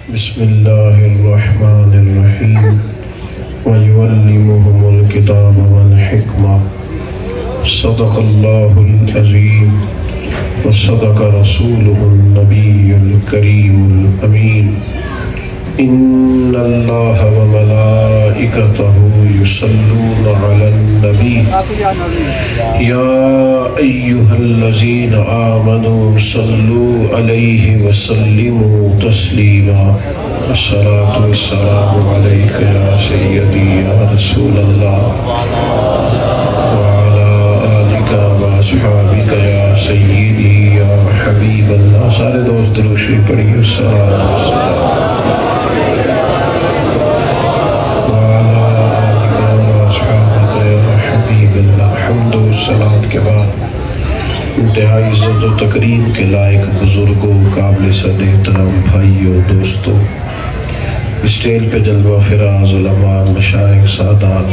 بسم اللہ الرحمن الرحیم وَيُعَلِّمُهُمُ الْكِتَابَ وَالْحِكْمَةَ صدق اللہ العظیم وصدق رسولہ النبی الکریم الامین ان اللہ وملائکتہ یصلون علی النبی یا ایہا الذین آمنوا صلوا علیہ وسلموا تسلیما الصلاۃ والسلام علیک یا سیدی یا رسول اللہ وعلی آلک واصحابک یا سیدی یا حبیب اللہ۔ سارے دوست درود شریف پڑھیے۔ الصلاۃ والسلام حمد و صلات کے بعد انتہائی عزت و تکریم کے لائق بزرگوں، قابل صد احترام بھائیوں، دوستوں، اسٹیج پہ جلوہ فراز علماء، مشائخ، سادات،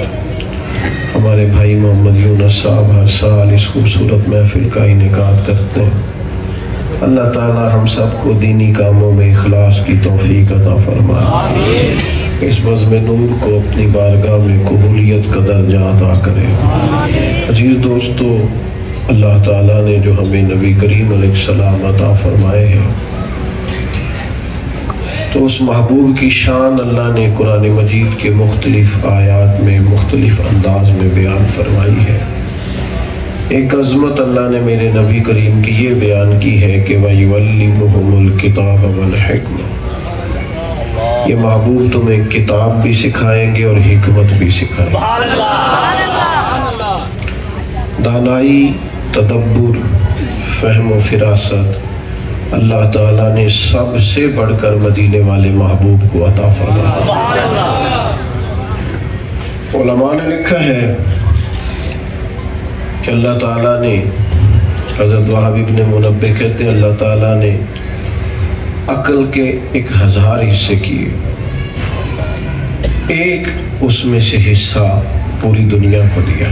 ہمارے بھائی محمد یونس صاحب ہر سال اس خوبصورت محفل کا انعقاد کرتے ہیں۔ اللہ تعالی ہم سب کو دینی کاموں میں اخلاص کی توفیق عطا فرمائے، اس بزم نور کو اپنی بارگاہ میں قبولیت کا درجہ عطا کرے۔ عزیز دوستو، اللہ تعالیٰ نے جو ہمیں نبی کریم علیہ السلام عطا فرمائے ہیں، تو اس محبوب کی شان اللہ نے قرآن مجید کے مختلف آیات میں مختلف انداز میں بیان فرمائی ہے۔ ایک عظمت اللہ نے میرے نبی کریم کی یہ بیان کی ہے کہ وَيُعَلِّمُهُمُ الْكِتَابَ وَالْحِكْمَةَ، یہ محبوب تمہیں کتاب بھی سکھائیں گے اور حکمت بھی سکھائیں گے۔ دانائی، تدبر، فہم و فراست اللہ تعالیٰ نے سب سے بڑھ کر مدینے والے محبوب کو عطا فرمایا۔ علماء نے لکھا ہے کہ اللہ تعالیٰ نے، حضرت وہاب ابن منبہ کہتے ہیں، اللہ تعالیٰ نے عقل کے 1000 حصے کیے، ایک اس میں سے حصہ پوری دنیا کو دیا،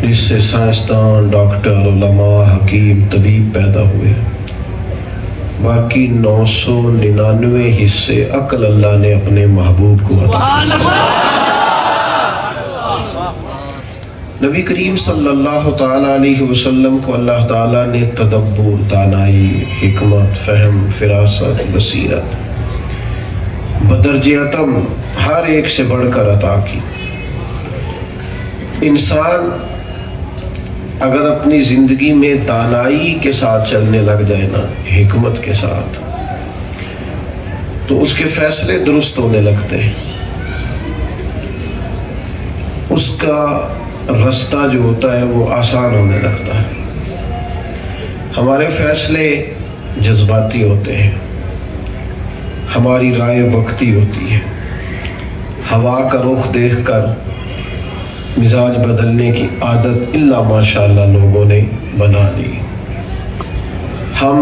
جس سے سائنسدان، ڈاکٹر، علماء، حکیم، طبیب پیدا ہوئے۔ باقی 999 حصے عقل اللہ نے اپنے محبوب کو عطا فرمایا۔ نبی کریم صلی اللہ تعالیٰ علیہ وسلم کو اللہ تعالیٰ نے تدبر، دانائی، حکمت، فہم، فراست، بصیرت بدرجہ اتم ہر ایک سے بڑھ کر عطا کی۔ انسان اگر اپنی زندگی میں دانائی کے ساتھ چلنے لگ جائے نا، حکمت کے ساتھ، تو اس کے فیصلے درست ہونے لگتے ہیں، اس کا رستہ جو ہوتا ہے وہ آسان ہونے لگتا ہے۔ ہمارے فیصلے جذباتی ہوتے ہیں، ہماری رائے وقتی ہوتی ہے، ہوا کا رخ دیکھ کر مزاج بدلنے کی عادت الا ماشاءاللہ لوگوں نے بنا لی۔ ہم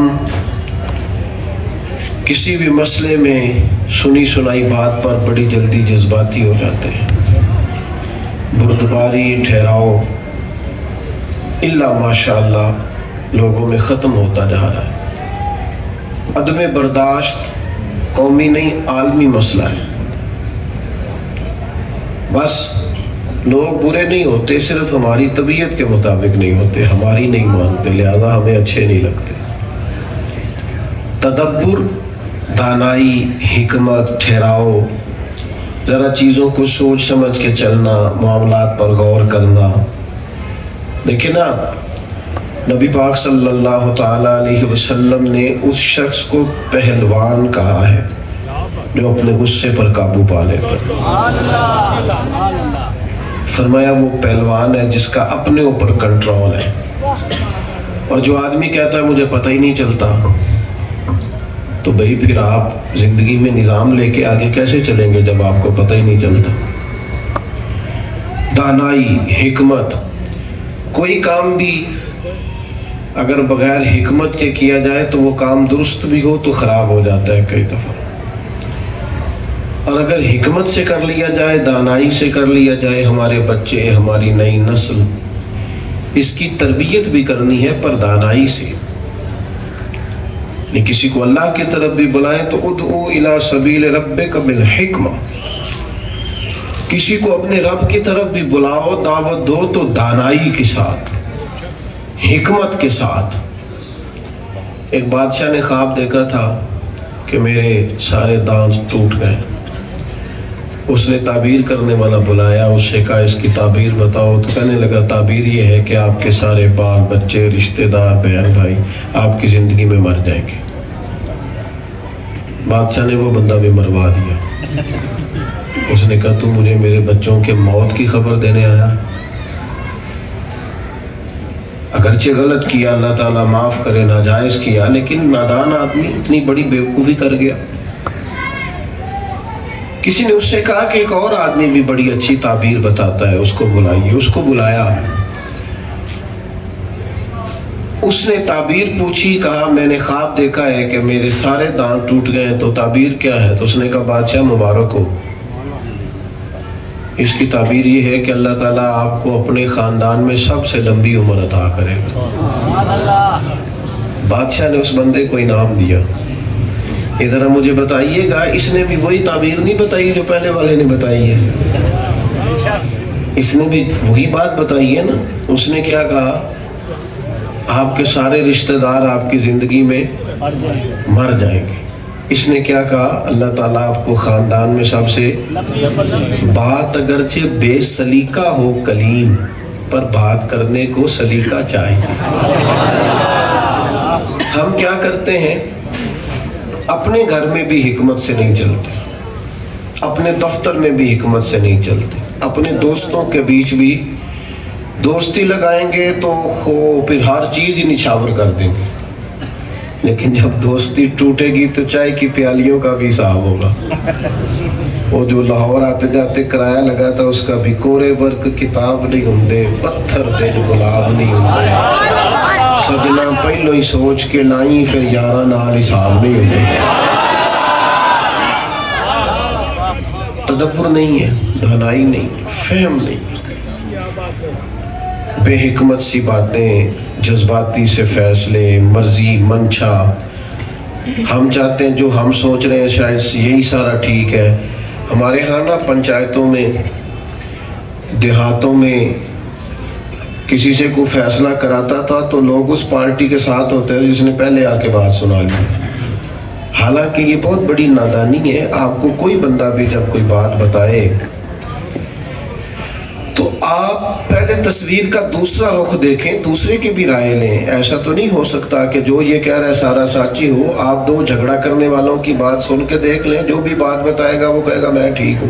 کسی بھی مسئلے میں سنی سنائی بات پر بڑی جلدی جذباتی ہو جاتے ہیں، بردباری، ٹھہراؤ الا ماشاءاللہ لوگوں میں ختم ہوتا جا رہا ہے۔ عدم برداشت قومی نہیں عالمی مسئلہ ہے۔ بس لوگ برے نہیں ہوتے، صرف ہماری طبیعت کے مطابق نہیں ہوتے، ہماری نہیں مانتے، لہذا ہمیں اچھے نہیں لگتے۔ تدبر، دانائی، حکمت، ٹھہراؤ، ذرا چیزوں کو سوچ سمجھ کے چلنا، معاملات پر غور کرنا۔ دیکھیں نا، نبی پاک صلی اللہ تعالیٰ علیہ وسلم نے اس شخص کو پہلوان کہا ہے جو اپنے غصے پر قابو پا لیتا ہے۔ فرمایا وہ پہلوان ہے جس کا اپنے اوپر کنٹرول ہے، اور جو آدمی کہتا ہے مجھے پتہ ہی نہیں چلتا، تو بھئی پھر آپ زندگی میں نظام لے کے آگے کیسے چلیں گے جب آپ کو پتہ ہی نہیں چلتا۔ دانائی، حکمت، کوئی کام بھی اگر بغیر حکمت کے کیا جائے تو وہ کام درست بھی ہو تو خراب ہو جاتا ہے کئی دفعہ، اور اگر حکمت سے کر لیا جائے، دانائی سے کر لیا جائے، ہمارے بچے، ہماری نئی نسل، اس کی تربیت بھی کرنی ہے پر دانائی سے۔ نہیں کسی کو اللہ کی طرف بھی بلائیں تو ادعو الی سبیل ربک بالحکمہ، کسی کو اپنے رب کی طرف بھی بلاؤ دعوت دو تو دانائی کے ساتھ، حکمت کے ساتھ۔ ایک بادشاہ نے خواب دیکھا تھا کہ میرے سارے دانت ٹوٹ گئے، اس نے تعبیر کرنے والا بلایا، اس سے کہا اس کی تعبیر بتاؤ، تو کہنے لگا تعبیر یہ ہے کہ آپ کے سارے بال بچے رشتہ دار بہن بھائی آپ کی زندگی میں مر جائیں گے۔ بادشاہ نے وہ بندہ بھی مروا دیا۔ اس نے کہا تو مجھے میرے بچوں کے موت کی خبر دینے آیا؟ اگرچہ غلط کیا، اللہ تعالیٰ معاف کرے، ناجائز کیا، لیکن نادان آدمی اتنی بڑی بیوقوفی کر گیا۔ کسی نے اس سے کہا کہ ایک اور آدمی بھی بڑی اچھی تعبیر بتاتا ہے، اس کو بلائیے۔ اس کو بلایا، اس نے تعبیر پوچھی، کہا میں نے خواب دیکھا ہے کہ میرے سارے دانت ٹوٹ گئے ہیں، تو تعبیر کیا ہے؟ تو اس نے کہا بادشاہ مبارک ہو، اس کی تعبیر یہ ہے کہ اللہ تعالیٰ آپ کو اپنے خاندان میں سب سے لمبی عمر عطا کرے گا۔ بادشاہ نے اس بندے کو انعام دیا۔ یہ ذرا مجھے بتائیے گا، اس نے بھی وہی تعبیر نہیں بتائی جو پہلے والے نے بتائی ہے؟ اس نے بھی وہی بات بتائی ہے نا۔ اس نے کیا کہا؟ آپ کے سارے رشتہ دار آپ کی زندگی میں مر جائیں گے۔ اس نے کیا کہا؟ اللہ تعالیٰ آپ کو خاندان میں سب سے، بات اگرچہ بے سلیقہ ہو کلیم، پر بات کرنے کو سلیقہ چاہیے۔ ہم کیا کرتے ہیں؟ اپنے گھر میں بھی حکمت سے نہیں چلتے، اپنے دفتر میں بھی حکمت سے نہیں چلتے، اپنے دوستوں کے بیچ بھی دوستی لگائیں گے تو پھر ہر چیز ہی نچھاور کر دیں گے، لیکن جب دوستی ٹوٹے گی تو چائے کی پیالیوں کا بھی حساب ہوگا۔ وہ جو لاہور آتے جاتے کرایہ لگا تھا اس کا بھی، کورے برق کتاب نہیں ہوندے، پتھر دل گلاب نہیں ہوندے، سجنا پہلو ہی سوچ کے لائیں پھر یارہ نال حساب نہیں ہوندے۔ تدبر نہیں ہے، دھنائی نہیں، فہم نہیں، بے حکمت سی باتیں، جذباتی سے فیصلے، مرضی منشا۔ ہم چاہتے ہیں جو ہم سوچ رہے ہیں شاید یہی سارا ٹھیک ہے۔ ہمارے ہاں نا پنچایتوں میں، دیہاتوں میں کسی سے کوئی فیصلہ کراتا تھا تو لوگ اس پارٹی کے ساتھ ہوتے ہیں جس نے پہلے آ کے بات سنا لی۔ حالانکہ یہ بہت بڑی نادانی ہے۔ آپ کو کوئی بندہ بھی جب کوئی بات بتائے تو آپ پہلے تصویر کا دوسرا رخ دیکھیں، دوسرے کی بھی رائے لیں۔ ایسا تو نہیں ہو سکتا کہ جو یہ کہہ رہا ہے سارا سچی ہو۔ آپ دو جھگڑا کرنے والوں کی بات سن کے دیکھ لیں، جو بھی بات بتائے گا وہ کہے گا میں ٹھیک ہوں۔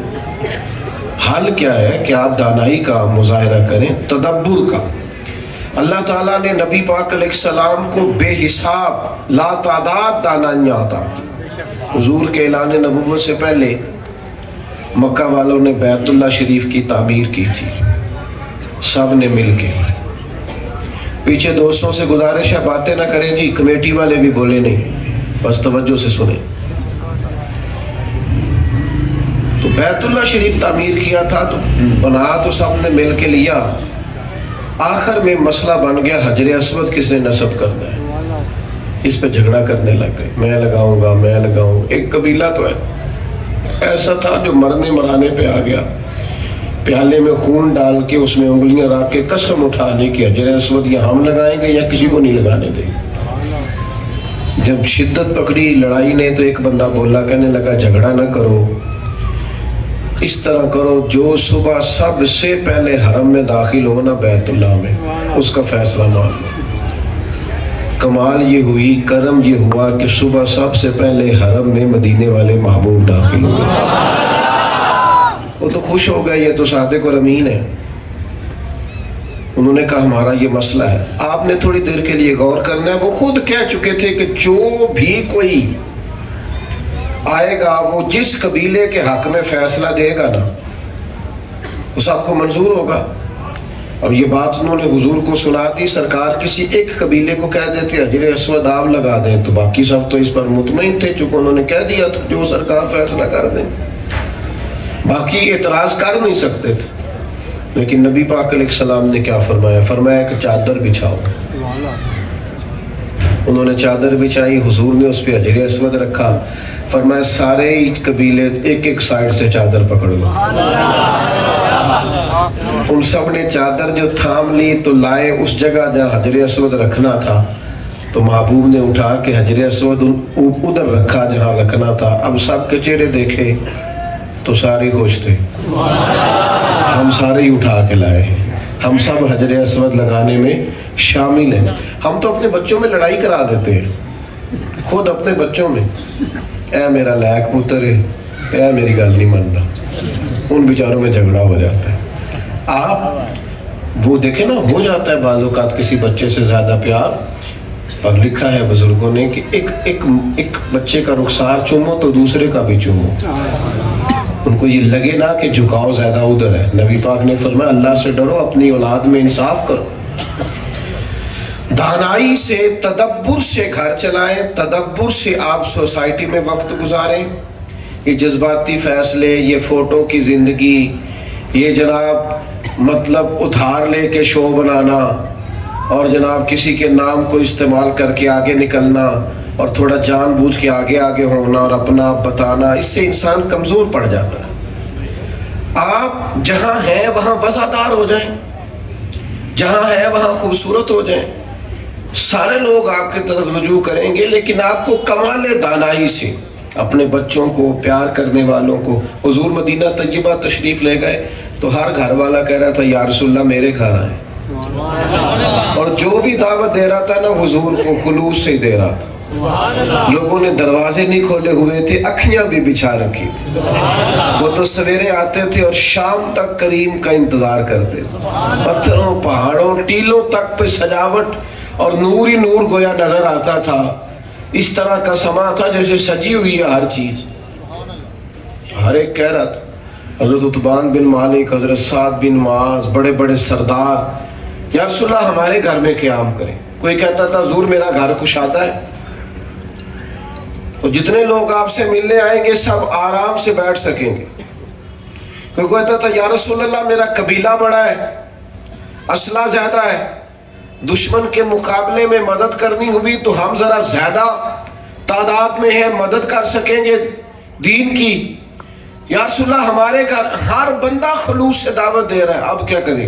حل کیا ہے کہ آپ دانائی کا مظاہرہ کریں، تدبر کا۔ اللہ تعالیٰ نے نبی پاک علیہ السلام کو بے حساب لا تعداد دانائیاں عطا کی۔ حضور کے اعلان نبوت سے پہلے مکہ والوں نے بیت اللہ شریف کی تعمیر کی تھی، سب نے مل کے۔ پیچھے دوستوں سے گزارش ہے باتیں نہ کریں جی، کمیٹی والے بھی بولے نہیں، بس توجہ سے سنیں۔ تو بیت اللہ شریف تعمیر کیا تھا تو بنا تو سب نے مل کے لیا، آخر میں مسئلہ بن گیا حجر اسود کس نے نصب کرنا ہے۔ اس پہ جھگڑا کرنے لگ گئے، میں لگاؤں گا، میں لگاؤں۔ ایک قبیلہ تو ہے ایسا تھا جو مرنے مرانے پہ آ گیا، پیالے میں خون ڈال کے اس میں انگلیاں رکھ کے قسم اٹھا لی کہ حجر اسود یا ہم لگائیں گے یا کسی کو نہیں لگانے دیں گے۔ جب شدت پکڑی لڑائی نے تو ایک بندہ بولا، کہنے لگا جھگڑا نہ کرو، اس طرح کرو جو صبح سب سے پہلے حرم میں داخل ہو نا بیت اللہ میں، اس کا فیصلہ مان لو۔ کمال یہ ہوئی، کرم یہ ہوا کہ صبح سب سے پہلے حرم میں مدینے والے محبوب داخل ہوئے۔ وہ تو خوش ہو گئے، یہ تو صادق اور امین ہے۔ انہوں نے کہا ہمارا یہ مسئلہ ہے، آپ نے تھوڑی دیر کے لیے غور کرنا ہے۔ وہ خود کہہ چکے تھے کہ جو بھی کوئی آئے گا وہ جس قبیلے کے حق میں فیصلہ دے گا نا وہ سب کو منظور ہوگا۔ اب یہ بات انہوں نے حضور کو سنا دی، سرکار کسی ایک قبیلے کو کہہ دیتے حجر اسود آپ لگا دیں تو باقی سب تو اس پر مطمئن تھے، چونکہ انہوں نے کہہ دیا تھا جو سرکار فیصلہ کر دیں، باقی اعتراض کر نہیں سکتے تھے۔ لیکن نبی پاک علیہ السلام نے کیا فرمایا؟ فرمایا کہ چادر بچھاؤ۔ انہوں نے چادر بچھائی، حضور نے اس پہ حجر اسود رکھا، فرمایا سارے قبیلے ایک ایک سائڈ سے چادر پکڑ لو۔ ان سب نے چادر جو تھام لی تو لائے اس جگہ جہاں حجر اسود رکھنا تھا، تو محبوب نے اٹھا کے حجر اسود ادھر رکھا جہاں رکھنا تھا۔ اب سب کے چہرے دیکھے تو سارے خوش تھے، ہم سارے ہی اٹھا کے لائے، ہم سب حجر اسود لگانے میں شامل ہیں۔ ہم تو اپنے بچوں میں لڑائی کرا دیتے ہیں، خود اپنے بچوں میں، اے میرا لائق پتر ہے، اے میری گل نہیں مانتا، ان بیچاروں میں جھگڑا ہو جاتا ہے۔ آپ وہ دیکھیں نا، ہو جاتا ہے بعض اوقات کسی بچے سے زیادہ پیار، پر لکھا ہے بزرگوں نے کہ ایک بچے کا رخسار چومو تو دوسرے کا بھی چومو، ان کو یہ لگے نا کہ جھکاؤ زیادہ ادھر ہے۔ نبی پاک نے فرمایا اللہ سے ڈرو، اپنی اولاد میں انصاف کرو، دانائی سے تدبر سے گھر چلائیں، تدبر سے آپ سوسائٹی میں وقت گزاریں۔ یہ جذباتی فیصلے، یہ فوٹو کی زندگی، یہ جناب مطلب ادھار لے کے شو بنانا اور جناب کسی کے نام کو استعمال کر کے آگے نکلنا اور تھوڑا جان بوجھ کے آگے آگے ہونا اور اپنا بتانا، اس سے انسان کمزور پڑ جاتا ہے۔ آپ جہاں ہیں وہاں وفادار ہو جائیں، جہاں ہیں وہاں خوبصورت ہو جائیں، سارے لوگ آپ کی طرف رجوع کریں گے، لیکن آپ کو کمال دانائی سے اپنے بچوں کو، پیار کرنے والوں کو۔ حضور مدینہ طیبہ تشریف لے گئے تو ہر گھر والا کہہ رہا تھا یا رسول اللہ میرے گھر آئے، اور جو بھی دعوت دے رہا تھا نا حضور کو خلوص سے دے رہا تھا۔ لوگوں نے دروازے نہیں کھولے ہوئے تھے، اکھیاں بھی بچھا رکھی تھی، وہ تو سویرے آتے تھے اور شام تک کریم کا انتظار کرتے تھے۔ پتھروں، پہاڑوں، ٹیلوں تک پہ سجاوٹ اور نور ہی نور گویا نظر آتا تھا۔ اس طرح کا سما تھا جیسے سجی ہوئی ہے ہر چیز۔ ہر ایک کہہ رہا تھا، حضرت عتبان بن مالک، حضرت سعد بن معاذ، بڑے بڑے سردار، یا رسول اللہ ہمارے گھر میں قیام کریں۔ کوئی کہتا تھا حضور میرا گھر کشادہ ہے، اور جتنے لوگ آپ سے ملنے آئیں گے سب آرام سے بیٹھ سکیں گے۔ کوئی کہتا تھا یا رسول اللہ میرا قبیلہ بڑا ہے، اسلحہ زیادہ ہے، دشمن کے مقابلے میں مدد کرنی ہوئی تو ہم ذرا زیادہ تعداد میں ہیں، مدد کر سکیں گے دین کی۔ یا رسول اللہ ہمارے گھر، ہر بندہ خلوص سے دعوت دے رہا ہے، اب کیا کریں؟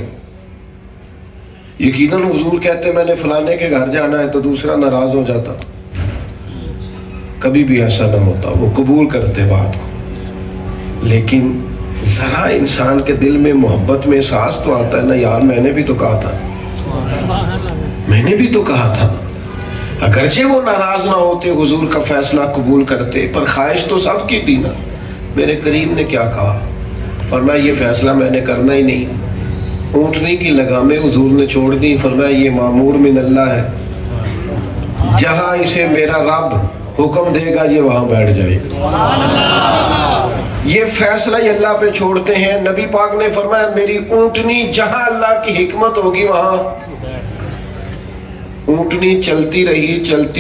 یقیناً حضور کہتے میں نے فلانے کے گھر جانا ہے تو دوسرا ناراض ہو جاتا، کبھی بھی ایسا نہ ہوتا، وہ قبول کرتے بات کو۔ لیکن ذرا انسان کے دل میں محبت میں احساس تو آتا ہے نا، یار میں نے بھی تو کہا تھا، میں نے بھی تو کہا تھا۔ اگرچہ وہ ناراض نہ ہوتے، حضور کا فیصلہ قبول کرتے، پر خواہش تو سب کی تھی نا۔ میرے کریم نے کیا کہا؟ فرمایا یہ فیصلہ میں نے کرنا ہی نہیں۔ اونٹنی کی لگامیں حضور نے چھوڑ دی، فرمایا یہ مامور من اللہ ہے، جہاں اسے میرا رب حکم دے گا یہ وہاں بیٹھ جائے۔ یہ فیصلہ ہی اللہ پہ چھوڑتے ہیں۔ نبی پاک نے فرمایا میری اونٹنی جہاں اللہ کی حکمت ہوگی وہاں۔ اونٹنی چلتی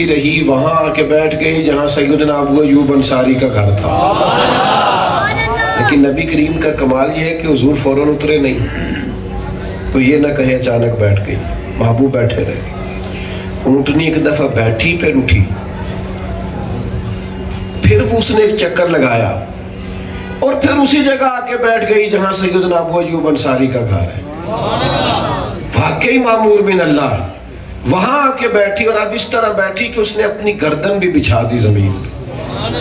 رہی وہاں آ کے بیٹھ گئی جہاں سیدنا ابو ایوب انصاری کا گھر تھا۔ لیکن نبی کریم کا کمال یہ ہے کہ حضور فوراً اترے نہیں، تو یہ نہ کہے اچانک بیٹھ گئی، محبوب بیٹھے رہے۔ اونٹنی ایک دفعہ بیٹھی پھر اٹھی، پھر اس نے ایک چکر لگایا اور پھر اسی جگہ آ کے بیٹھ گئی جہاں سیدنا ابو ایوب انصاری کا گھر ہے۔ واقعی مامور من اللہ، وہاں آ کے بیٹھی، اور اب اس طرح بیٹھی کہ اس نے اپنی گردن بھی بچھا دی زمین پہ،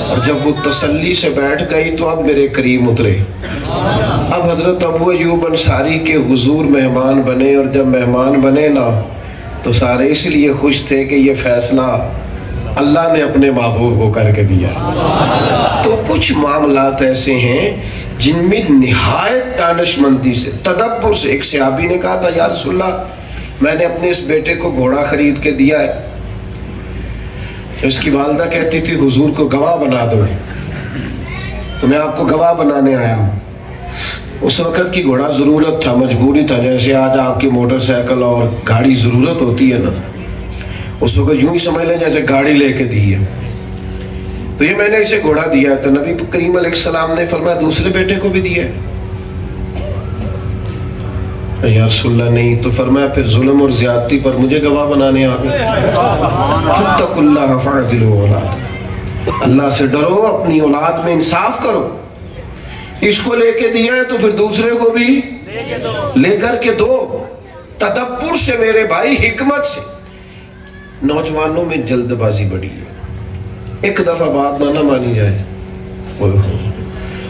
اور جب وہ تسلی سے بیٹھ گئی تو اب میرے کریم اترے۔ اب حضرت ابو ایوب انصاری کے حضور مہمان بنے، اور جب مہمان بنے نا تو سارے اس لیے خوش تھے کہ یہ فیصلہ اللہ نے اپنے محبوب کو کر کے دیا۔ تو کچھ معاملات ایسے ہیں جن میں نہایت دانش مندی سے، تدبر سے۔ ایک صحابی نے کہا تھا یا رسول اللہ میں نے اپنے اس بیٹے کو گھوڑا خرید کے دیا ہے، اس کی والدہ کہتی تھی حضور کو گواہ بنا دو، تو میں آپ کو گواہ بنانے آیا ہوں۔ اس وقت کی گھوڑا ضرورت تھا، مجبوری تھا، جیسے آج آپ کی موٹر سائیکل اور گاڑی ضرورت ہوتی ہے نا، اس وقت یوں ہی سمجھ لیں جیسے گاڑی لے کے دی ہے۔ تو یہ میں نے اسے گھوڑا دیا ہے، تو نبی کریم علیہ السلام نے فرمایا دوسرے بیٹے کو بھی دیا ہے؟ یا رسول اللہ نہیں. تو فرمایا پھر ظلم اور زیادتی پر مجھے گواہ بنانے آ گئے. فاتقوا اللہ فاعدلوا اولاد، اللہ سے ڈرو، اپنی اولاد میں انصاف کرو. اس کو لے کے دیا ہے تو پھر دوسرے کو بھی لے کر کے دو. تدبر سے میرے بھائی، حکمت سے. نوجوانوں میں جلد بازی بڑی ہے، ایک دفعہ بات نہ مانی جائے.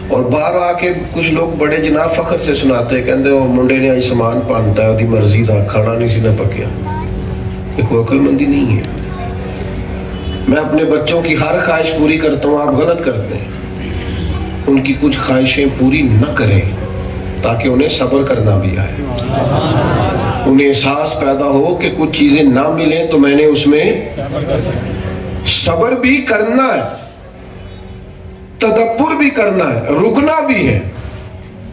اور باہر آ کے کچھ لوگ بڑے جناب فخر سے سناتے ہیں، کہتے ہیں وہ منڈے نے آئی سامان پانتا ہے، وہ دی مرضی دا کھانا نہیں سی نہ پکیا. یہ کوئی عقل مندی نہیں ہے. میں اپنے بچوں کی ہر خواہش پوری کرتا ہوں، آپ غلط کرتے ہیں. ان کی کچھ خواہشیں پوری نہ کریں تاکہ انہیں صبر کرنا بھی آئے، انہیں احساس پیدا ہو کہ کچھ چیزیں نہ ملیں تو میں نے اس میں صبر بھی کرنا ہے، تدبر بھی کرنا ہے، رکنا بھی ہے.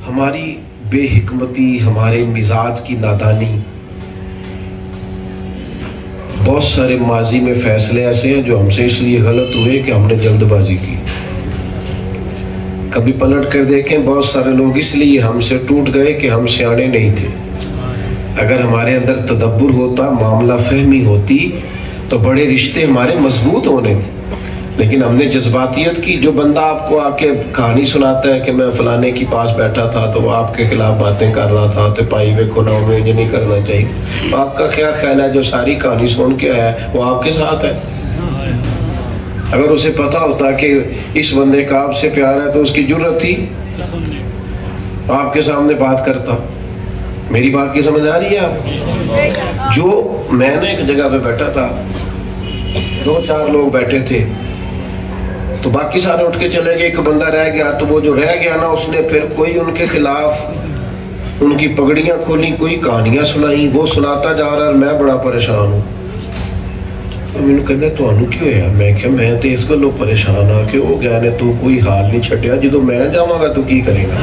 ہماری بے حکمتی، ہمارے مزاج کی نادانی، بہت سارے ماضی میں فیصلے ایسے ہیں جو ہم سے اس لیے غلط ہوئے کہ ہم نے جلد بازی کی. کبھی پلٹ کر دیکھیں، بہت سارے لوگ اس لیے ہم سے ٹوٹ گئے کہ ہم سیانے نہیں تھے. اگر ہمارے اندر تدبر ہوتا، معاملہ فہمی ہوتی تو بڑے رشتے ہمارے مضبوط ہونے تھے. لیکن ہم نے جذباتیت کی. جو بندہ آپ کو آ کے کہانی سناتا ہے کہ میں فلانے کے پاس بیٹھا تھا تو وہ آپ کے خلاف باتیں کر رہا تھا تو پائی وے کو نہ مجھے نہیں کرنا چاہیے، آپ کا کیا خیال ہے جو ساری کہانی سن کے آیا ہے وہ آپ کے ساتھ ہے؟ اگر اسے پتا ہوتا کہ اس بندے کا آپ سے پیار ہے تو اس کی جرت تھی آپ کے سامنے بات کرتا. میری بات کی سمجھ آ رہی ہے آپ؟ جو میں نے ایک جگہ پہ بیٹھا تھا، 2-4 لوگ بیٹھے تھے تو باقی سارے اٹھ کے چلے گئے، ایک بندہ رہ گیا. تو وہ جو رہ گیا نا، اس نے پھر کوئی ان کے خلاف ان کی پگڑیاں کھولی، کوئی کہانیاں سنائی، وہ سناتا جا رہا ہے. میں بڑا پریشان ہوں. میں نے کہا تو انو کیوں ہے؟ میں کہ میں تو اس گلوں پریشان ہاں کہ وہ گیا نے تو کوئی حال نہیں چھٹیا، جدو میں جاواں گا تو کی کرے گا؟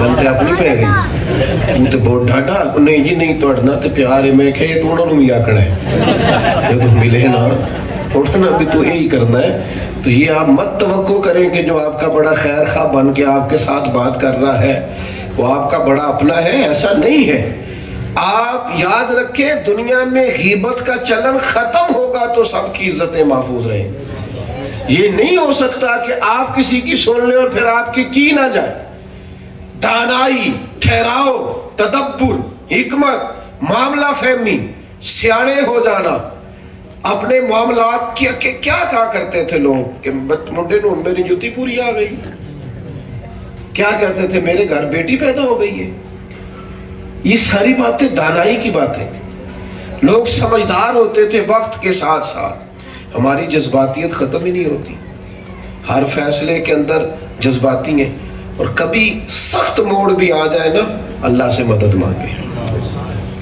میں تے اپنی پہ گئی، تو بہت ڈاڈا نہیں جی نہیں توڑنا تو پیار ہے. میں کہ یہ تو انہوں نے بھی آکڑا ہے، جب ملے نا انہوں نے بھی تو یہی کرنا ہے. تو یہ آپ مت توقع کریں کہ جو آپ کا بڑا خیر خواہ بن کے آپ کے ساتھ بات کر رہا ہے وہ آپ کا بڑا اپنا ہے. ایسا نہیں ہے. آپ یاد رکھیں، دنیا میں غیبت کا چلن ختم ہوگا تو سب کی عزتیں محفوظ رہیں. یہ نہیں ہو سکتا کہ آپ کسی کی سن لیں اور پھر آپ کی نہ جائے. دانائی، ٹھہراؤ، تدبر، حکمت، معاملہ فہمی، سیانے ہو جانا. اپنے معاملات کیا کہا کرتے تھے لوگ کہ منڈے نو میری جوتی پوری آ گئی. کیا کہتے تھے؟ میرے گھر بیٹی پیدا ہو گئی ہے. یہ ساری باتیں دانائی کی باتیں تھیں. لوگ سمجھدار ہوتے تھے. وقت کے ساتھ ساتھ ہماری جذباتیت ختم ہی نہیں ہوتی. ہر فیصلے کے اندر جذباتی ہیں. اور کبھی سخت موڑ بھی آ جائے نا، اللہ سے مدد مانگیں،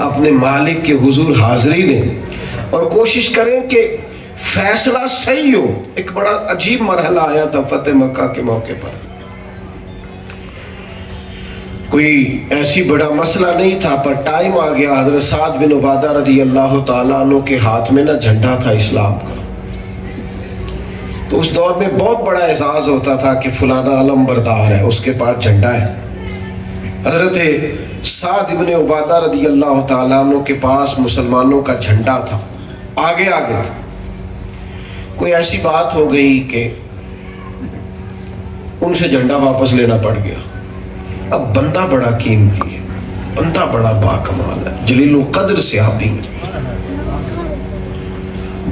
اپنے مالک کے حضور حاضری دیں اور کوشش کریں کہ فیصلہ صحیح ہو. ایک بڑا عجیب مرحلہ آیا تھا فتح مکہ کے موقع پر. کوئی ایسی بڑا مسئلہ نہیں تھا پر ٹائم آ گیا. حضرت سعد بن عبادہ رضی اللہ تعالیٰ عنہ کے ہاتھ میں نا جھنڈا تھا اسلام کا. تو اس دور میں بہت بڑا اعزاز ہوتا تھا کہ فلانا علم بردار ہے، اس کے پاس جھنڈا ہے. حضرت سعد بن عبادہ رضی اللہ تعالیٰ عنہ کے پاس مسلمانوں کا جھنڈا تھا، آگے آگے. کوئی ایسی بات ہو گئی کہ ان سے جھنڈا واپس لینا پڑ گیا. اب بندہ بڑا قیمتی ہے، بندہ بڑا باکمال ہے، جلیل القدر صحابی.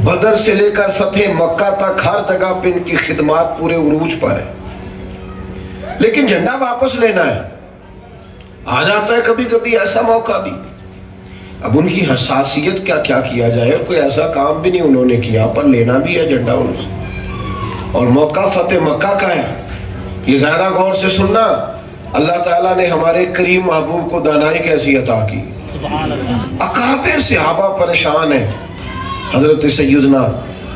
بدر سے لے کر فتح مکہ تک ہر جگہ پہ ان کی خدمات پورے عروج پر ہے. لیکن جھنڈا واپس لینا ہے. آ جاتا ہے کبھی کبھی ایسا موقع بھی. اب ان کی حساسیت کیا کیا جائے، اور کوئی ایسا کام بھی نہیں انہوں نے کیا پر لینا بھی ہے جھنڈا ان سے. اور موقع فتح مکہ کا ہے. یہ ذرا غور سے سننا، اللہ تعالیٰ نے ہمارے کریم محبوب کو دانائی کیسی عطا کی. اکابر صحابہ پریشان ہیں. حضرت سیدنا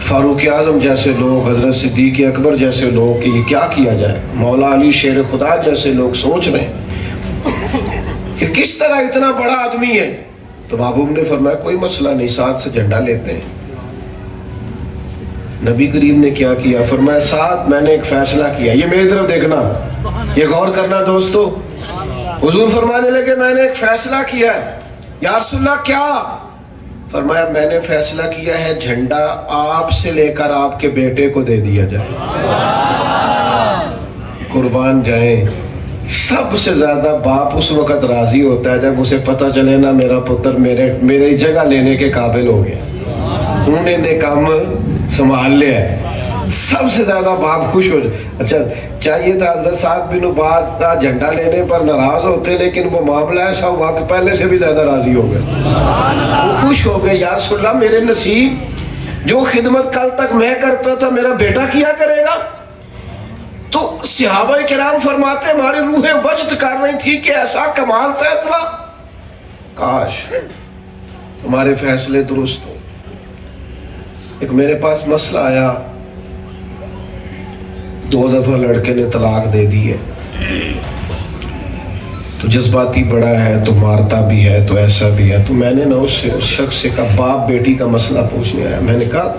فاروق اعظم جیسے لوگ، حضرت صدیق اکبر جیسے لوگ کہ یہ کیا کیا جائے. مولا علی شیر خدا جیسے لوگ سوچ رہے ہیں کہ کس طرح اتنا بڑا آدمی ہے. تو محبوب نے فرمایا کوئی مسئلہ نہیں، ساتھ سے جھنڈا لیتے ہیں. نبی کریم نے کیا کیا؟ فرمایا ساتھ میں نے ایک فیصلہ کیا. یہ میری طرف دیکھنا، یہ غور کرنا دوستو. حضور فرمانے لگے میں نے ایک فیصلہ کیا ہے. یا رسول اللہ کیا؟ فرمایا میں نے فیصلہ کیا ہے جھنڈا آپ سے لے کر آپ کے بیٹے کو دے دیا جائے. قربان جائیں. سب سے زیادہ باپ اس وقت راضی ہوتا ہے جب اسے پتہ چلے نا میرا پتر میری جگہ لینے کے قابل ہو گیا, انہوں نے کام سنبھال لیا ہے. سب سے زیادہ باپ خوش ہو جائے. اچھا چاہیے تھا حضرت سعد بن عبادہ جھنڈا لینے پر ناراض ہوتے, لیکن وہ معاملہ ایسا ہوا کہ پہلے سے بھی زیادہ راضی ہو گئے, وہ خوش ہو گئے. یا رسول اللہ میرے نصیب جو خدمت کل تک میں کرتا تھا میرا بیٹا کیا کرے گا. تو صحابہ کرام فرماتے ہماری روحیں وجد کر رہی تھی کہ ایسا کمال فیصلہ, کاش ہمارے فیصلے درست ہو. ایک میرے پاس مسئلہ آیا, 2 دفعہ لڑکے نے طلاق دے دی ہے, تو جذباتی بڑا ہے تو مارتا بھی ہے تو ایسا بھی ہے. تو میں نے نا اس شخص سے کہا باپ بیٹی کا مسئلہ پوچھنے آیا. میں نے کہا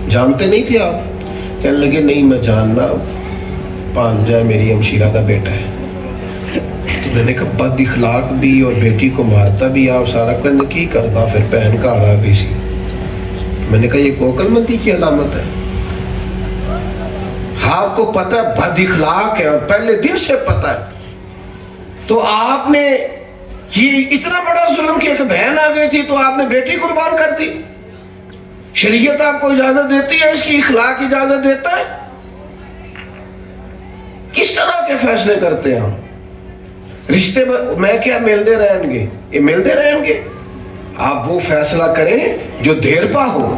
جانتے نہیں تھے آپ؟ کہنے لگے نہیں میں جاننا, پانجا میری ہمشیرہ کا بیٹا ہے. تو میں نے کہا بد اخلاق بھی اور بیٹی کو مارتا بھی آپ سارا کہنے کی کرتا, پھر بہن کا آ گئی سی. میں نے کہا یہ کوکل مندی کی علامت ہے. آپ کو پتہ ہے بد اخلاق ہے اور پہلے دن سے پتہ ہے, تو آپ نے یہ اتنا بڑا ظلم کیا کہ بہن آ گئی تھی تو آپ نے بیٹی قربان کر دی. شریعت آپ کو اجازت دیتی ہے, اس کی اخلاق اجازت دیتا ہے. کس طرح کے فیصلے کرتے ہیں ہم؟ رشتے میں کیا ملتے رہیں گے, یہ ملتے رہیں گے. آپ وہ فیصلہ کریں جو دیر پا ہو.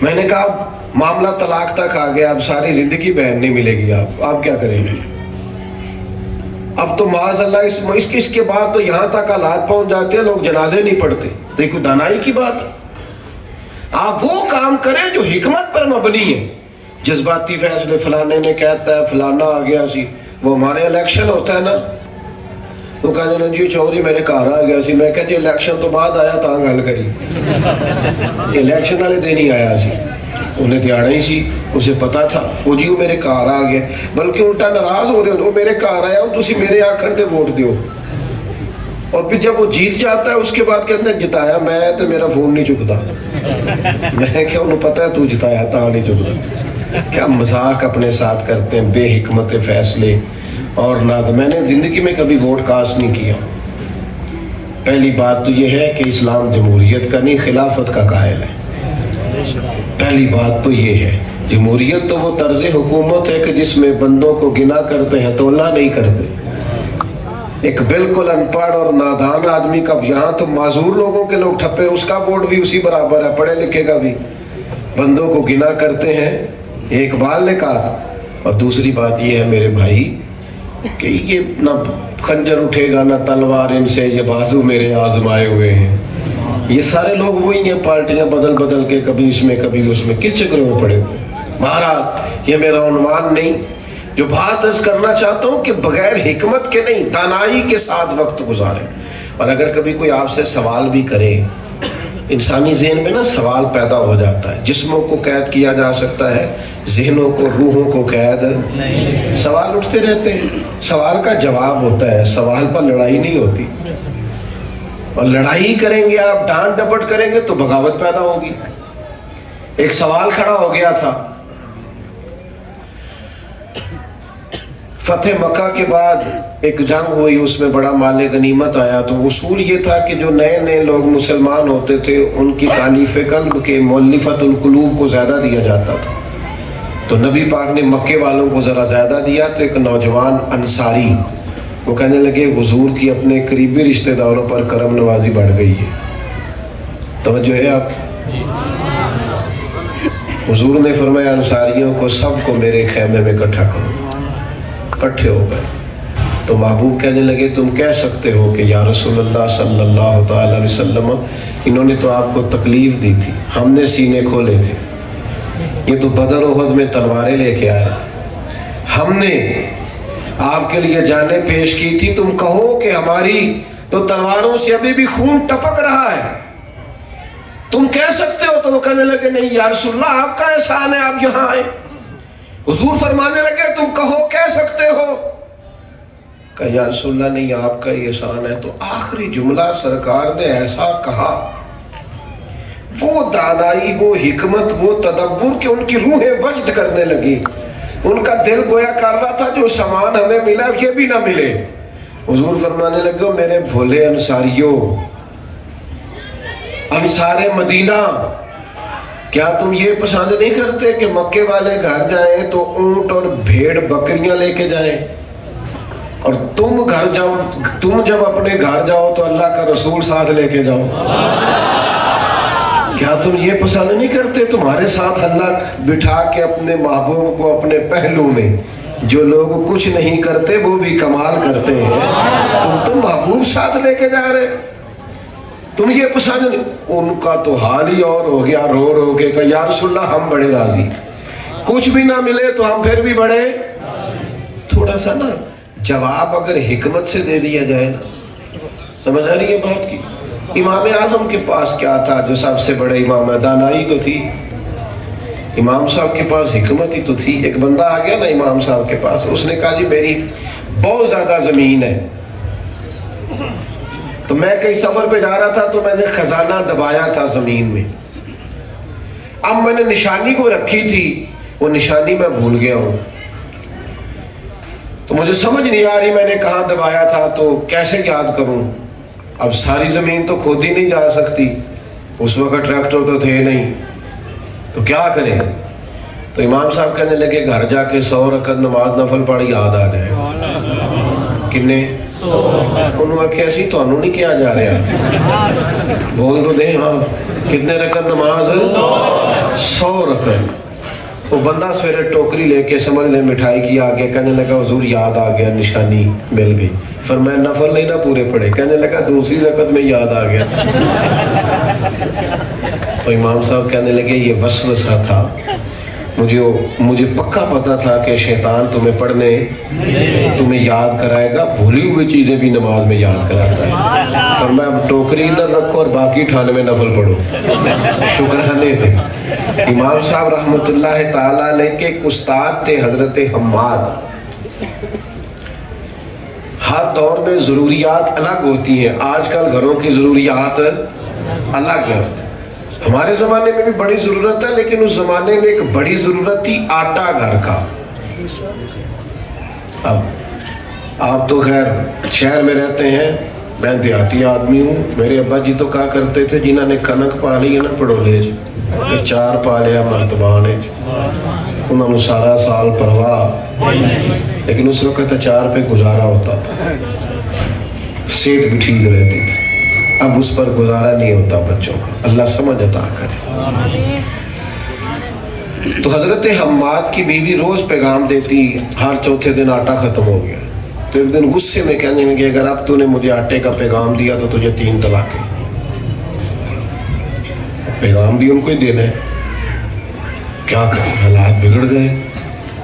میں نے کہا معاملہ طلاق تک آ گیا, اب ساری زندگی بہن نہیں ملے گی, آپ کیا کریں گے؟ اب تو معاذ اللہ اس کے بعد تو یہاں تک حالات پہنچ جاتے ہیں لوگ جنازے نہیں پڑھتے. دیکھو دانائی کی بات ہے. آپ وہ کام کریں جو حکمت پر مبنی ہے. جذباتی فیصلے فلانے نے کہتا ہے فلانا آ گیا سی, وہ ہمارے الیکشن ہوتا ہے نا, وہ کہتے ہیں جی چوری میرے گھر آ گیا سی. میں کہا جی الیکشن تو بعد آیا تا گل کری, الیکشن والے دن ہی آیا سی, انہیں دیاڑا ہی سی, اسے پتا تھا وہ جی وہ میرے گھر آ گیا. بلکہ الٹا ناراض ہو رہے ہو, وہ میرے گھر آیا ہوں تسی میرے آکھن تے ووٹ دیو. اور پھر جب وہ جیت جاتا ہے اس کے بعد کہتے ہیں جتایا میں تو میرا فون نہیں چکتا. میں کیا انہوں پتا ہے تو جتایا تا نہیں چکتا. کیا مذاق اپنے ساتھ کرتے ہیں, بے حکمت فیصلے. اور نہ میں نے زندگی میں کبھی ووٹ کاسٹ نہیں کیا. پہلی بات تو یہ ہے کہ اسلام جمہوریت کا نہیں خلافت کا قائل ہے. پہلی بات تو یہ ہے, جمہوریت تو وہ طرز حکومت ہے کہ جس میں بندوں کو گنا کرتے ہیں تو اللہ نہیں کرتے. ایک بالکل ان پڑھ اور نادان آدمی کا, یہاں تو معذور لوگوں کے لوگ ٹھپے, اس کا ووٹ بھی اسی برابر ہے, پڑھے لکھے کا بھی. بندوں کو گنا کرتے ہیں, یہ اقبال نے کہا. اور دوسری بات یہ ہے میرے بھائی کہ یہ نہ خنجر اٹھے گا نہ تلوار ان سے, یہ بازو میرے آزمائے ہوئے ہیں. یہ سارے لوگ وہی ہیں, پارٹیاں بدل بدل کے کبھی اس میں کبھی اس میں, کس چکر میں پڑے ہوئے. بہرحال یہ میرا عنوان نہیں. جو بات عرض کرنا چاہتا ہوں کہ بغیر حکمت کے نہیں, دانائی کے ساتھ وقت گزاریں. اور اگر کبھی کوئی آپ سے سوال بھی کرے, انسانی ذہن میں نا سوال پیدا ہو جاتا ہے. جسموں کو قید کیا جا سکتا ہے, ذہنوں کو روحوں کو قید نہیں. سوال اٹھتے رہتے ہیں, سوال کا جواب ہوتا ہے, سوال پر لڑائی نہیں ہوتی. اور لڑائی کریں گے آپ, ڈانٹ ڈپٹ کریں گے تو بغاوت پیدا ہوگی. ایک سوال کھڑا ہو گیا تھا, فتح مکہ کے بعد ایک جنگ ہوئی, اس میں بڑا مال غنیمت آیا. تو اصول یہ تھا کہ جو نئے نئے لوگ مسلمان ہوتے تھے ان کی تالیف قلب کے مؤلفۃ القلوب کو زیادہ دیا جاتا تھا. تو نبی پاک نے مکے والوں کو ذرا زیادہ دیا. تو ایک نوجوان انصاری وہ کہنے لگے حضور کی اپنے قریبی رشتہ داروں پر کرم نوازی بڑھ گئی ہے. توجہ ہے آپ کی؟ حضور نے فرمایا انصاریوں کو سب کو میرے خیمے میں اکٹھا کرو. اکٹھے ہو گئے. تو محبوب کہنے لگے تم کہہ سکتے ہو کہ یا رسول اللہ صلی اللہ تعالی علیہ وسلم انہوں نے تو آپ کو تکلیف دی تھی, ہم نے سینے کھولے تھے. یہ تو بدر و احد میں تلواریں لے کے آئے, ہم نے آپ کے لیے جانیں پیش کی تھی. تم کہو کہ ہماری تو تلواروں سے ابھی بھی خون ٹپک رہا ہے, تم کہہ سکتے ہو. تو وہ کہنے لگے نہیں یا رسول اللہ آپ کا احسان ہے آپ یہاں آئے. حضور فرمانے لگے تم کہو کہہ سکتے ہو, کہ یا رسول اللہ نہیں آپ کا یہ احسان ہے. تو آخری جملہ سرکار نے ایسا کہا، وہ دانائی، وہ حکمت، وہ تدبر کہ ان کی روحیں وجد کرنے لگی. ان کا دل گویا کر رہا تھا جو سامان ہمیں ملا یہ بھی نہ ملے. حضور فرمانے لگے میرے بھولے انصاریوں، انصار مدینہ، کیا تم یہ پسند نہیں کرتے کہ مکے والے گھر جائیں تو اونٹ اور بھیڑ بکریاں لے کے جائیں، اور تم جب اپنے گھر جاؤ تو اللہ کا رسول ساتھ لے کے جاؤ؟ کیا تم یہ پسند نہیں کرتے تمہارے ساتھ اللہ بٹھا کے اپنے محبوب کو اپنے پہلو میں؟ جو لوگ کچھ نہیں کرتے وہ بھی کمال کرتے ہیں، تم محبوب ساتھ لے کے جا رہے، تم یہ پسند نہیں؟ ان کا تو حال ہی اور ہو گیا، رو رو کے کہ یا رسول اللہ ہم بڑے راضی، کچھ بھی نہ ملے تو ہم پھر بھی بڑے. تھوڑا سا نا جواب اگر حکمت سے دے دیا جائے نا، سمجھ آ رہی ہے بات کی؟ امام اعظم کے پاس کیا تھا جو سب سے بڑے امام ہے؟ دانائی تو تھی. امام صاحب کے پاس حکمت ہی تو تھی. ایک بندہ آ گیا نا امام صاحب کے پاس، اس نے کہا جی میری بہت زیادہ زمین ہے، تو میں کہیں سفر پہ جا رہا تھا تو میں نے خزانہ دبایا تھا زمین میں، اب میں نے نشانی کو رکھی تھی، وہ نشانی میں بھول گیا ہوں، تو مجھے سمجھ نہیں آ رہی میں نے کہاں دبایا تھا، تو کیسے یاد کروں؟ اب ساری زمین تو کھودی نہیں جا سکتی، اس وقت ٹریکٹر تو تھے نہیں، تو کیا کریں؟ تو امام صاحب کہنے لگے گھر جا کے 100 رکعت نماز نفل پڑھ یاد آ جائے. کنے؟ انہوں نے کہا سی تو نہیں کیا جا رہا، بول تو دیں. ہاں کتنے رکعت نماز؟ 100 رکعت. وہ بندہ سویرے ٹوکری لے کے سمجھ لے مٹھائی کی آگے، کہنے لگا حضور یاد آ گیا، نشانی مل گئی. فرمایا نفل نہیں نہ پورے پڑے؟ کہنے لگا دوسری رکعت میں یاد آ گیا. تو امام صاحب کہنے لگے یہ وسوسہ تھا، مجھے پکا پتا تھا کہ شیطان تمہیں یاد کرائے گا، بھولی ہوئی چیزیں بھی نماز میں یاد کراتا ہے. فرمایا اب ٹوکری ادھر رکھو اور باقی 98 نفل پڑھو، شکرانے دیں. امام صاحب رحمۃ اللہ تعالیٰ علیہ کے ایک استاد تھے حضرت حماد. ہر دور میں ضروریات الگ ہوتی ہیں، آج کل گھروں کی ضروریات الگ ہیں. ہمارے زمانے میں بھی بڑی ضرورت ہے، لیکن اس زمانے میں ایک بڑی ضرورت تھی آٹا گھر کا. اب آپ تو خیر شہر میں رہتے ہیں، میں دیہاتی آدمی ہوں. میرے ابا جی تو کہا کرتے تھے جنہوں نے کنک پا لی ہے نا پڑولے چار پا لیا مرتبان، انہوں نے سارا سال پرواہ، لیکن اس وقت اچار پہ گزارا ہوتا تھا، صحت بھی ٹھیک رہتی تھی. اب اس پر گزارا نہیں ہوتا بچوں کا، اللہ سمجھ عطا کرے. تو حضرت حماد کی بیوی روز پیغام دیتی، ہر چوتھے دن آٹا ختم ہو گیا. تو ایک دن غصے میں کہنے لگے اگر اب تو نے مجھے آٹے کا پیغام دیا تو تجھے 3 طلاقیں. پیغام بھی ان کو ہی دینا ہے، کیا کریں؟ حالات بگڑ گئے،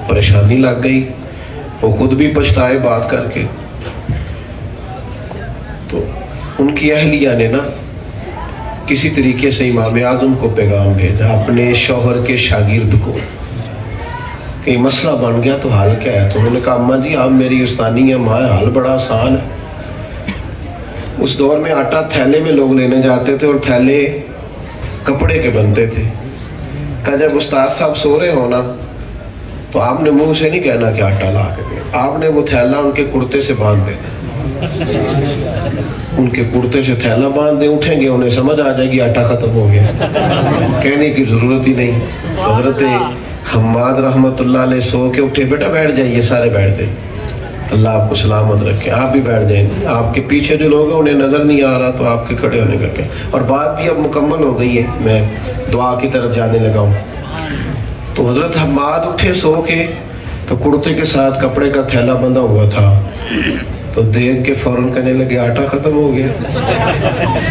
پریشانی لگ گئی، وہ خود بھی پچھتائے بات کر کے. تو ان کی اہلیہ نے نا کسی طریقے سے امام اعظم کو پیغام بھیجا، اپنے شوہر کے شاگرد کو، کہ مسئلہ بن گیا تو حال کیا ہے؟ تو انہوں نے کہا اماں جی آپ میری استانی ہیں، ماں حال بڑا آسان ہے. اس دور میں آٹا تھیلے میں لوگ لینے جاتے تھے اور تھیلے کپڑے کے بنتے تھے. کہ جب استاد صاحب سو رہے ہونا تو آپ نے منہ سے نہیں کہنا کہ آٹا لا کے دیں، آپ نے وہ تھیلا ان کے کرتے سے باندھ دینا. ان کے کرتے سے تھیلا باندھ دیں، اٹھیں گے انہیں سمجھ آ جائے گی آٹا ختم ہو گیا، کہنے کی ضرورت ہی نہیں. حضرت حماد رحمۃ اللہ علیہ سو کے اٹھے، بیٹا بیٹھ جائیے، سارے بیٹھ گئے، اللہ آپ کو سلامت رکھے، آپ بھی بیٹھ جائیں. آپ کے پیچھے جو لوگ ہیں انہیں نظر نہیں آ رہا تو آپ کے کھڑے ہونے کا کیا. اور بات بھی اب مکمل ہو گئی ہے، میں دعا کی طرف جانے لگا ہوں. تو حضرت حماد اٹھے سو کے، تو کرتے کے ساتھ کپڑے کا تھیلا بندھا ہوا تھا، تو دیکھ کے فوراً کہنے لگے آٹا ختم ہو گیا.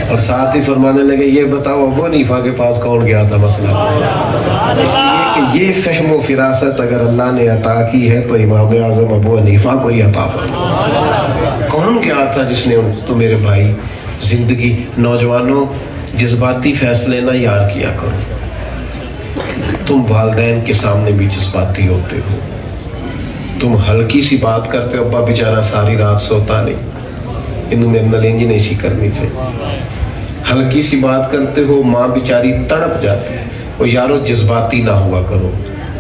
اور ساتھ ہی فرمانے لگے یہ بتاؤ ابو حنیفہ کے پاس کون گیا تھا مسئلہ. اس لیے کہ یہ فہم و فراست اگر اللہ نے عطا کی ہے تو امام اعظم ابو حنیفہ کو ہی عطا فرمایا. کون گیا تھا جس نے تو میرے بھائی زندگی، نوجوانوں جذباتی فیصلے نہ یار کیا کرو، تم والدین کے سامنے بھی جذباتی ہوتے ہو. تم ہلکی سی بات کرتے ہو، ابا بیچارہ ساری رات سوتا نہیں، انہوں میرے نال انج نہیں سی کرنی سے۔ ہلکی سی بات کرتے ہو، ماں بیچاری تڑپ جاتی ہے۔ وہ یارو جذباتی نہ ہوا کرو،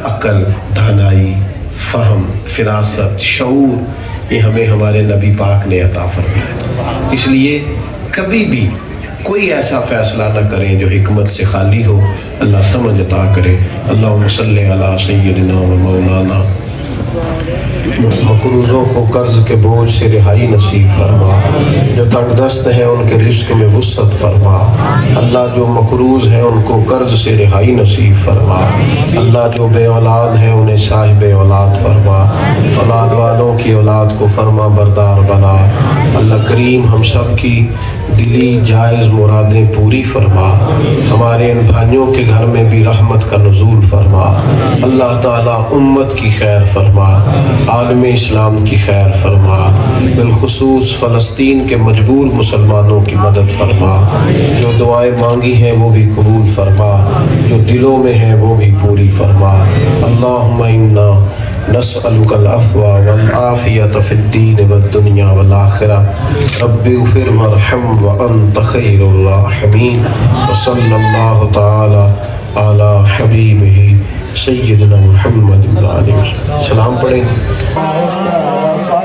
عقل، دانائی، فہم، فراست، شعور یہ ہمیں ہمارے نبی پاک نے عطا فرمایا۔ اس لیے کبھی بھی کوئی ایسا فیصلہ نہ کریں جو حکمت سے خالی ہو۔ اللہ سمجھ عطا کرے۔ اللہم صلی علی سیدنا و مولانا۔ مقروضوں کو قرض کے بوجھ سے رہائی نصیب فرما، جو تنگ دست ہیں ان کے رزق میں وسعت فرما۔ اللہ جو مقروض ہیں ان کو قرض سے رہائی نصیب فرما۔ اللہ جو بے اولاد ہیں انہیں صاحب اولاد فرما۔ اولاد والوں کی اولاد کو فرما بردار بنا۔ اللہ کریم ہم سب کی دلی جائز مرادیں پوری فرما۔ ہمارے ان بھائیوں کے گھر میں بھی رحمت کا نزول فرما۔ اللہ تعالیٰ امت کی خیر فرما، عالم اسلام کی خیر فرما، بالخصوص فلسطین کے مجبور مسلمانوں کی مدد فرما۔ جو دعائیں مانگی ہیں وہ بھی قبول فرما، جو دلوں میں ہیں وہ بھی پوری فرما۔ اللہم انا نسألک العفو والعافیۃ فی الدین والدنیا والآخرہ۔ رب اغفر وارحم وانت خیر الراحمین۔ وصلی اللہ تعالی علی حبیبہ سیدنا محمد علیہ وسلم۔ سلام پڑھیں گے۔ السلام